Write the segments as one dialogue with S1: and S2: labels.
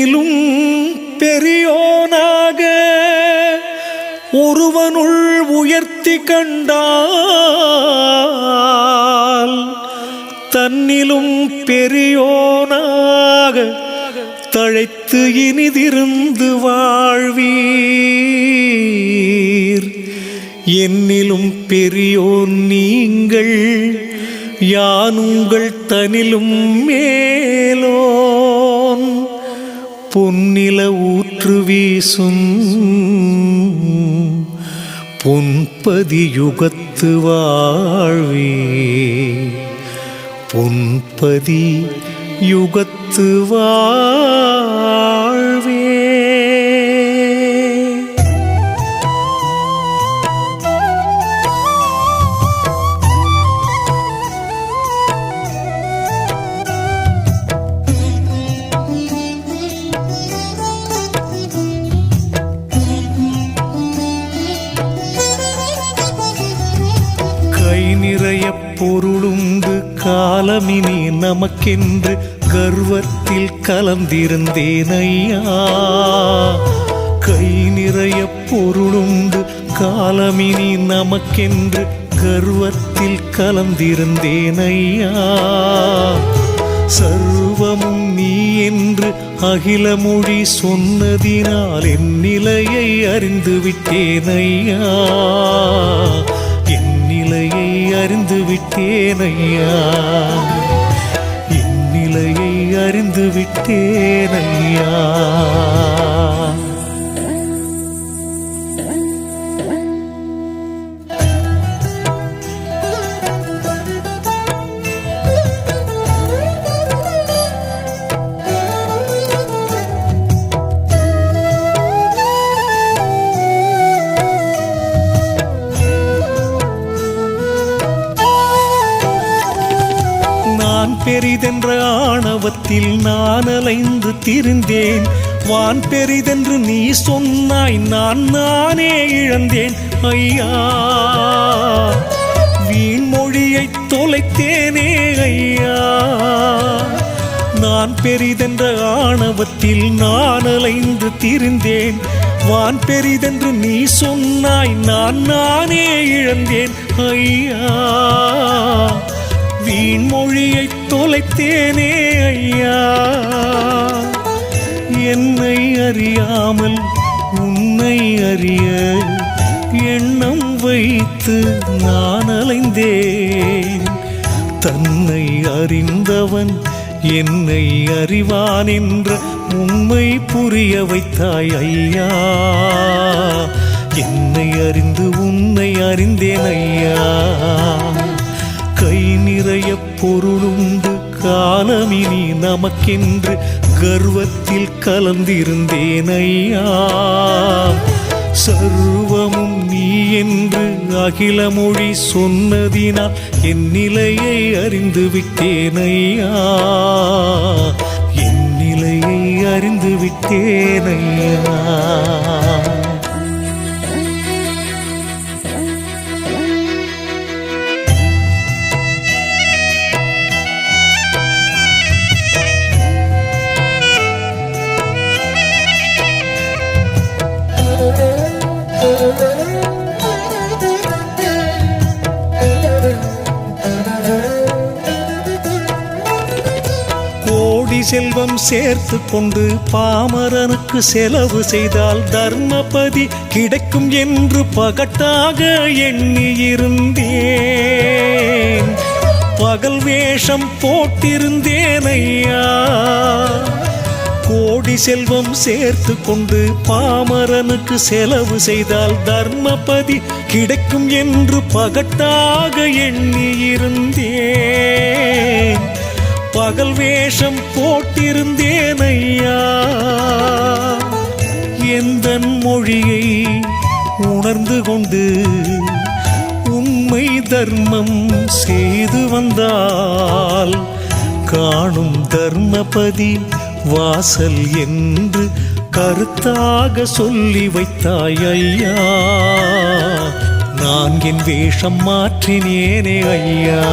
S1: என்னிலும் பெரியோனாக ஒருவனுள் உயர்த்தி கண்டால் தன்னிலும் பெரியோனாக தழைத்து இனிதிருந்து வாழ்வீர். என்னிலும் பெரியோன் நீங்கள், யான் உங்கள் தனிலும் மேலோன். பொன்னில ஊற்று வீசும் பொன்பதி யுகத்து வாழ்வே, பொன்பதி யுகத்து வாழ்வே. நிறைய பொருளுண்டு காலமினி நமக்கென்று கர்வத்தில் கலந்திருந்தேன் ஐயா. கை நிறைய பொருளுண்டு காலமினி நமக்கென்று கர்வத்தில் கலந்திருந்தேன் ஐயா. சர்வமும் நீ என்று அகில மொழி சொன்னதினால் என் நிலையை அறிந்து விட்டேன் ஐயா. நிலையை அறிந்து விட்டேன் ஐயா, என் நிலையை அறிந்து விட்டேன் ஐயா. பெரிதென்ற ஆணவத்தில் நான் அலைந்து திரிந்தேன். வான் பெரிதென்று நீ சொன்னாய், நானே இழந்தேன் ஐயா. வீண்மொழியை தொலைத்தேனே ஐயா. நான் பெரிதென்ற ஆணவத்தில் நான் அலைந்து திரிந்தேன். வான் பெரிதென்று நீ சொன்னாய், நானே இழந்தேன் ஐயா. வீண்மொழியை தொலைத்தேனே ஐயா. என்னை அறியாமல் உன்னை அறிய எண்ணம் வைத்து நான் அலைந்தேன். தன்னை அறிந்தவன் என்னை அறிவான் என்ற உண்மை புரிய வைத்தாய் ஐயா. என்னை அறிந்து உன்னை அறிந்தேன் ஐயா. கை நிறைய பொருளுண்டு காலமினி நமக்கென்று கர்வத்தில் கலந்திருந்தேன் ஐயா. சர்வமும் நீ என்று அகில மொழி சொன்னதினால் என் நிலையை அறிந்து விட்டேன் ஐயா. என் நிலையை அறிந்து விட்டேன் ஐயா. கோடி செல்வம் சேர்த்து கொண்டு பாமரனுக்கு செலவு செய்தால் தர்மபதி கிடைக்கும் என்று பகட்டாக எண்ணியிருந்தேன். பகல் வேஷம் போட்டிருந்தேன் ஐயா. கோடி செல்வம் சேர்த்து கொண்டு பாமரனுக்கு செலவு செய்தால் தர்மபதி கிடைக்கும் என்று பகட்டாக எண்ணியிருந்தேன். பகல் வேஷம் போட்டிருந்தேன் ஐயா. எந்தன் மொழியை உணர்ந்து கொண்டு உண்மை தர்மம் செய்து வந்தால் காணும் தர்மபதி வாசல் என்று கருத்தாக சொல்லி வைத்தாய் ஐயா. நான் என் வேஷம் மாற்றினேனே ஐயா.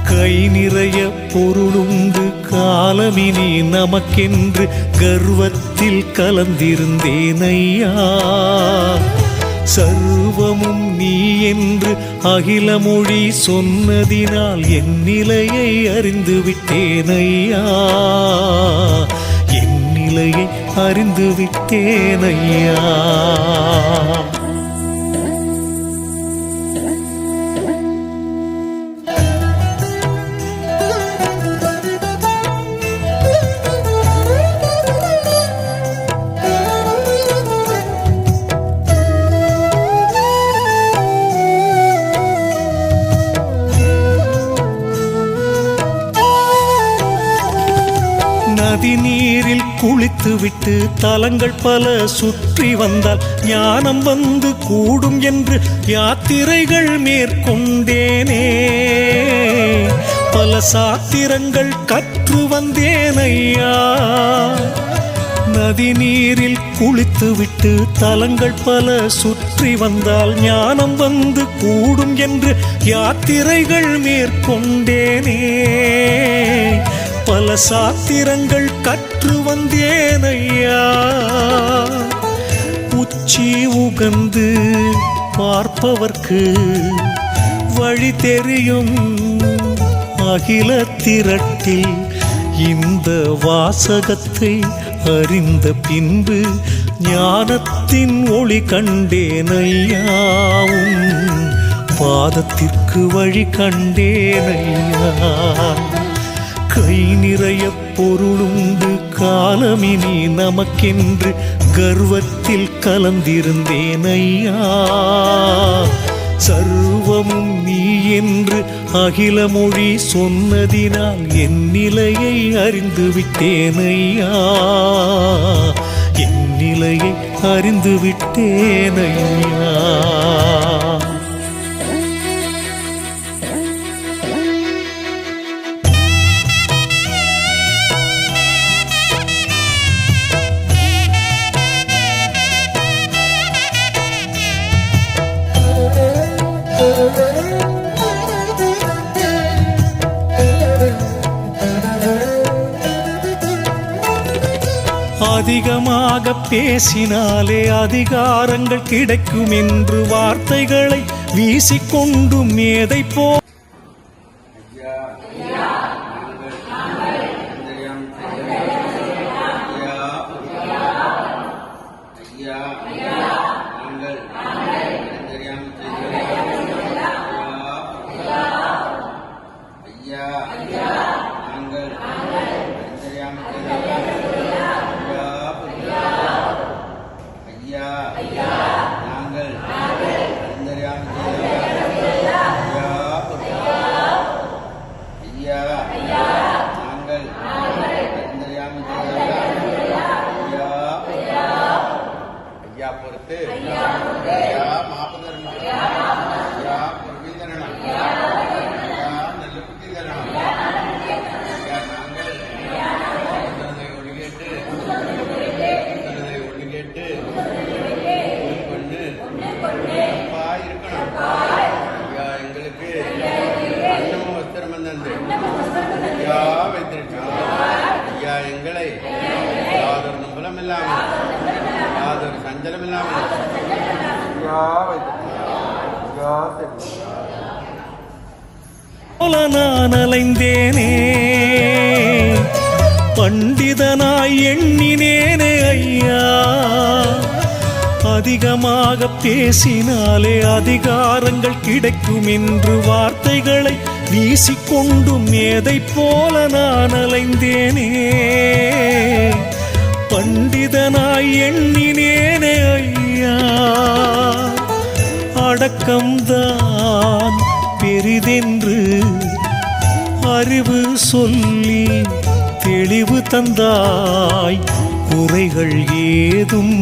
S1: கை நிறைய பொருளுண்டு காலமினி நமக்கென்று கர்வத்தில் கலந்திருந்தேன் ஐயா. சர்வமும் நீ என்று அகில மொழி சொன்னதினால் என் நிலையை அறிந்து விட்டேன் ஐயா. என் நிலையை அறிந்து விட்டேன் ஐயா. நதி நீரில் குளித்துவிட்டு தலங்கள் பல சுற்றி வந்தால் ஞானம் வந்து கூடும் என்று யாத்திரைகள் மேற்கொண்டேனே. பல சாத்திரங்கள் கற்று வந்தேன் ஐயா. நதி நீரில் குளித்துவிட்டு தலங்கள் பல சுற்றி வந்தால் ஞானம் வந்து கூடும் என்று யாத்திரைகள் மேற்கொண்டேனே. பல சாத்திரங்கள் கற்று வந்தேன் ஐயா. உச்சி உகந்து பார்ப்பவர்க்கு வழி தெரியும் அகில திரட்டில் இந்த வாசகத்தை அறிந்த பின்பு ஞானத்தின் ஒளி கண்டேன் ஐயாவும் பாதத்திற்கு வழி கண்டேன் ஐயா. கை நிறைய பொருளுண்டு காலமினி நமக்கென்று கர்வத்தில் கலந்திருந்தேன் ஐயா. சர்வமும் நீ என்று அகில மொழி சொன்னதினால் என் நிலையை அறிந்து விட்டேன் ஐயா. என் நிலையை அறிந்து விட்டேன் ஐயா. அதிகமாக பேசினாலே அதிகாரங்கள் கிடைக்கும் என்று வார்த்தைகளை வீசிக்கொண்டு மேதை போ நான் அலைந்தேனே பண்டிதனாய் எண்ணினேனே ஐயா. அதிகமாக பேசினாலே அதிகாரங்கள் கிடைக்கும் என்று வார்த்தைகளை வீசிக்கொண்டு மேதை போல நான் அலைந்தேனே. பண்டிதனாய் எண்ணினேனே ஐயா. அடக்கம்தான் பெரிதென்று அறிவு சொல்லி தெளிவு தந்தாய். குறைகள் ஏதும்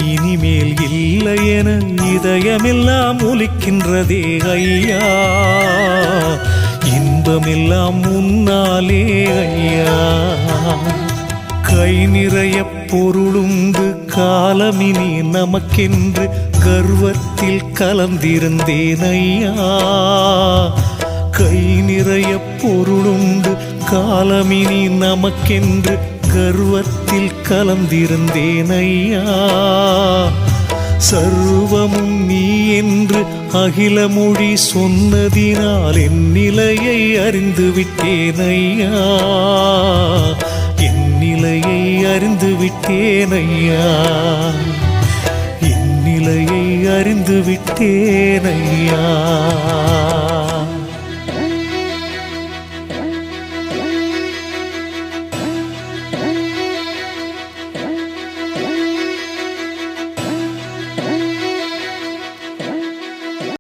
S1: இனிமேல் இல்லை என இதயமெல்லாம் ஒலிக்கின்றதே ஐயா. இன்பமெல்லாம் முன்னாலே ஐயா. கை நிறைய பொருளுண்டு காலமினி நமக்கென்று கர்வத்தில் கலந்திருந்தேன் ஐயா. கை நிறைய பொருளுண்டு காலமினி நமக்கென்று கர்வத்தில் கலந்திருந்தேன் ஐயா. சர்வமும் நீ என்று அகில மொழி சொன்னதினால் என் நிலையை அறிந்து விட்டேன் ஐயா. என் நிலையை அறிந்து விட்டேன் ஐயா. என் நிலையை அறிந்து விட்டேன் ஐயா.